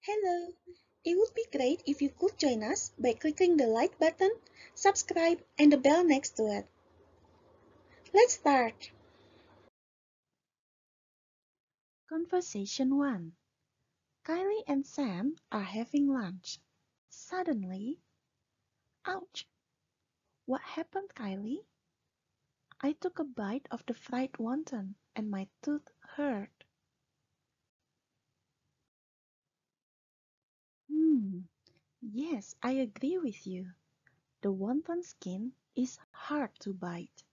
Hello! It would be great if you could join us by clicking the like button, subscribe, and the bell next to it. Let's start! Conversation 1. Kylie and Sam are having lunch. Suddenly, ouch! What happened, Kylie? I took a bite of the fried wonton and my tooth hurt. Hmm, yes, I agree with you. The wonton skin is hard to bite.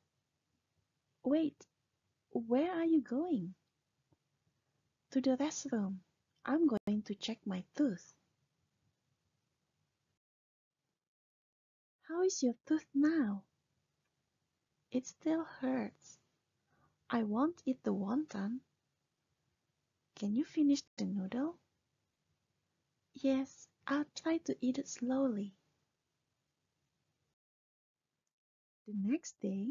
Wait, where are you going? To the restroom. I'm going to check my tooth. How is your tooth now? It still hurts. I won't eat the wonton. Can you finish the noodle? Yes, I'll try to eat it slowly. The next day,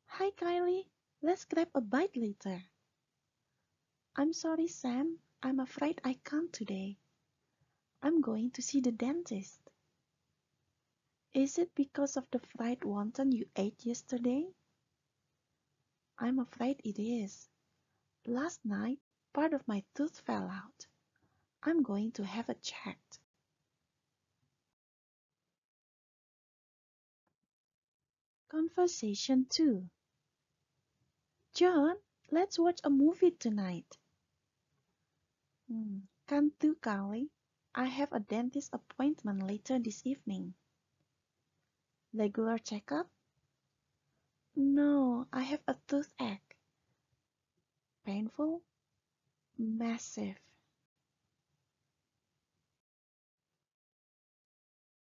hi Kylie, let's grab a bite later. I'm sorry, Sam, I'm afraid I can't today. I'm going to see the dentist. Is it because of the fried wonton you ate yesterday? I'm afraid it is. Last night, part of my tooth fell out. I'm going to have it checked. Conversation 2. John, let's watch a movie tonight. Can't do, Kylie. I have a dentist appointment later this evening. Regular checkup? No, I have a toothache. Painful? Massive.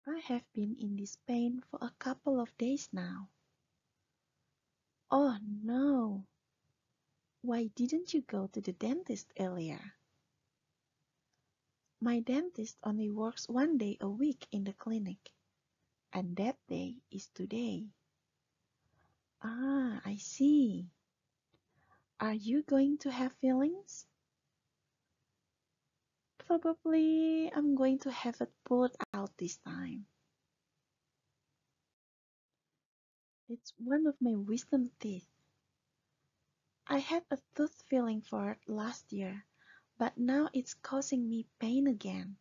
I have been in this pain for a couple of days now. Oh no! Why didn't you go to the dentist earlier? My dentist only works 1 day a week in the clinic, and that day is today. Ah, I see. Are you going to have fillings? Probably I'm going to have it pulled out this time. It's one of my wisdom teeth. I had a tooth filling for it last year, but now it's causing me pain again,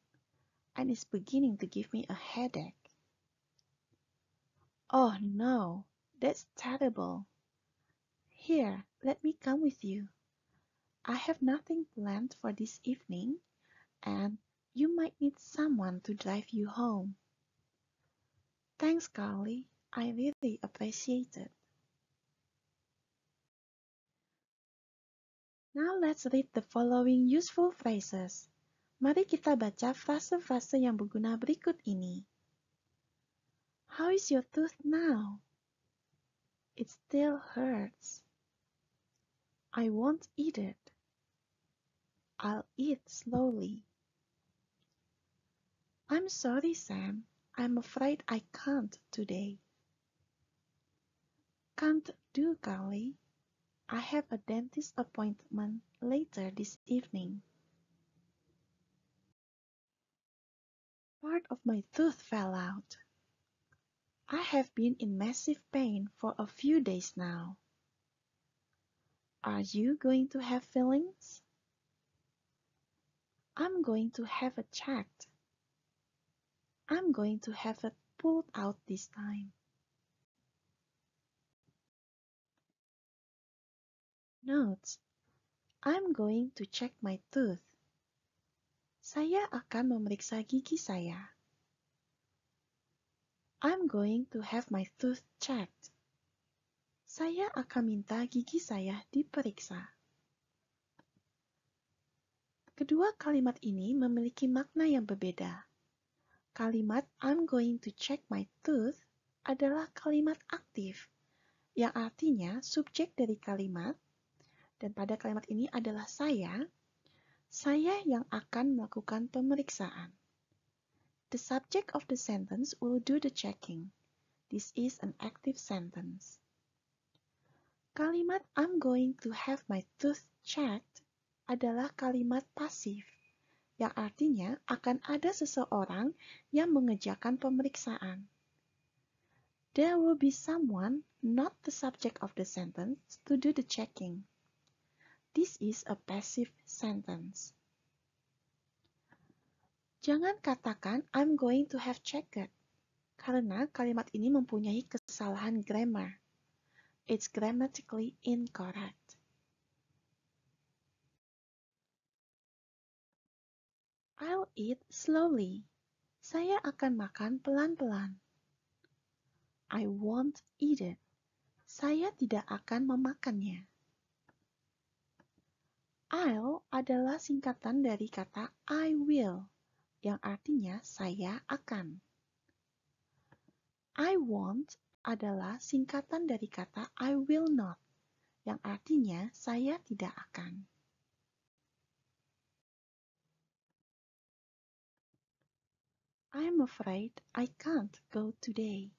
and it's beginning to give me a headache. Oh no, that's terrible. Here, let me come with you. I have nothing planned for this evening, and you might need someone to drive you home. Thanks, Carly. I really appreciate it. Now let's read the following useful phrases. Mari kita baca frase-frase yang berguna berikut ini. How is your tooth now? It still hurts. I won't eat it. I'll eat slowly. I'm sorry, Sam. I'm afraid I can't today. Can't do, Carly. I have a dentist appointment later this evening. Part of my tooth fell out. I have been in massive pain for a few days now. Are you going to have fillings? I'm going to have it checked. I'm going to have it pulled out this time. Notes. I'm going to check my tooth. Saya akan memeriksa gigi saya. I'm going to have my tooth checked. Saya akan minta gigi saya diperiksa. Kedua kalimat ini memiliki makna yang berbeda. Kalimat I'm going to check my tooth adalah kalimat aktif, yang artinya subjek dari kalimat, dan pada kalimat ini adalah saya yang akan melakukan pemeriksaan. The subject of the sentence will do the checking. This is an active sentence. Kalimat I'm going to have my tooth checked adalah kalimat pasif, yang artinya akan ada seseorang yang mengerjakan pemeriksaan. There will be someone, not the subject of the sentence, to do the checking. This is a passive sentence. Jangan katakan I'm going to have checked, karena kalimat ini mempunyai kesalahan grammar. It's grammatically incorrect. I'll eat slowly. Saya akan makan pelan-pelan. I won't eat it. Saya tidak akan memakannya. I'll adalah singkatan dari kata I will, yang artinya saya akan. I won't adalah singkatan dari kata I will not, yang artinya saya tidak akan. I'm afraid I can't go today.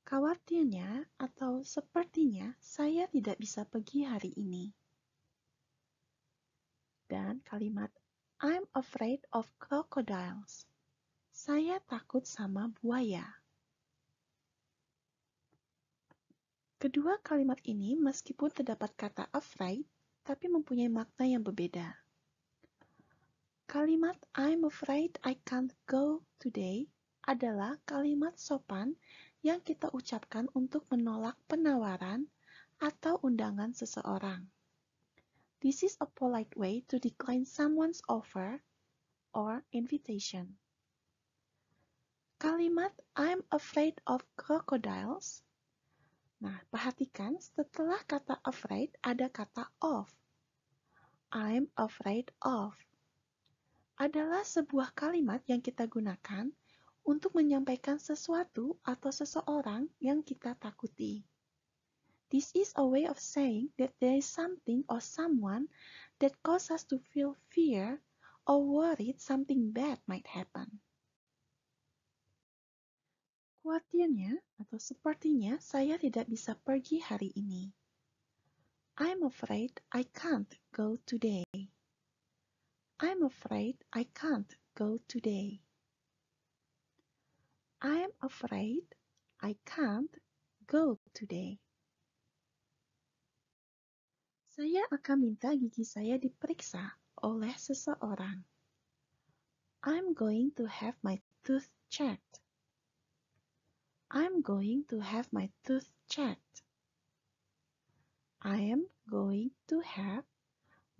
Khawatirnya atau sepertinya saya tidak bisa pergi hari ini. Dan kalimat I'm afraid of crocodiles. Saya takut sama buaya. Kedua kalimat ini meskipun terdapat kata afraid, tapi mempunyai makna yang berbeda. Kalimat I'm afraid I can't go today adalah kalimat sopan yang kita ucapkan untuk menolak penawaran atau undangan seseorang. This is a polite way to decline someone's offer or invitation. Kalimat I'm afraid of crocodiles. Nah, perhatikan setelah kata afraid ada kata of. I'm afraid of adalah sebuah kalimat yang kita gunakan untuk menyampaikan sesuatu atau seseorang yang kita takuti. This is a way of saying that there is something or someone that causes us to feel fear or worried something bad might happen. Khawatirnya atau sepertinya saya tidak bisa pergi hari ini. I'm afraid I can't go today. I'm afraid I can't go today. I'm afraid I can't go today. Saya akan minta gigi saya diperiksa oleh seseorang. I'm going to have my tooth checked. I'm going to have my tooth checked. I am going to have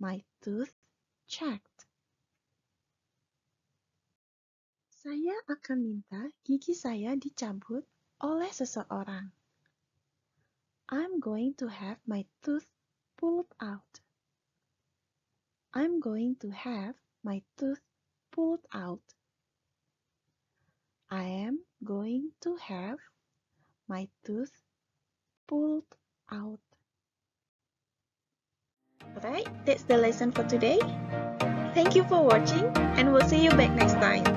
my tooth checked. Saya akan minta gigi saya dicabut oleh seseorang. I'm going to have my tooth pulled out. I'm going to have my tooth pulled out. I am going to have my tooth pulled out. Alright, that's the lesson for today. Thank you for watching and we'll see you back next time.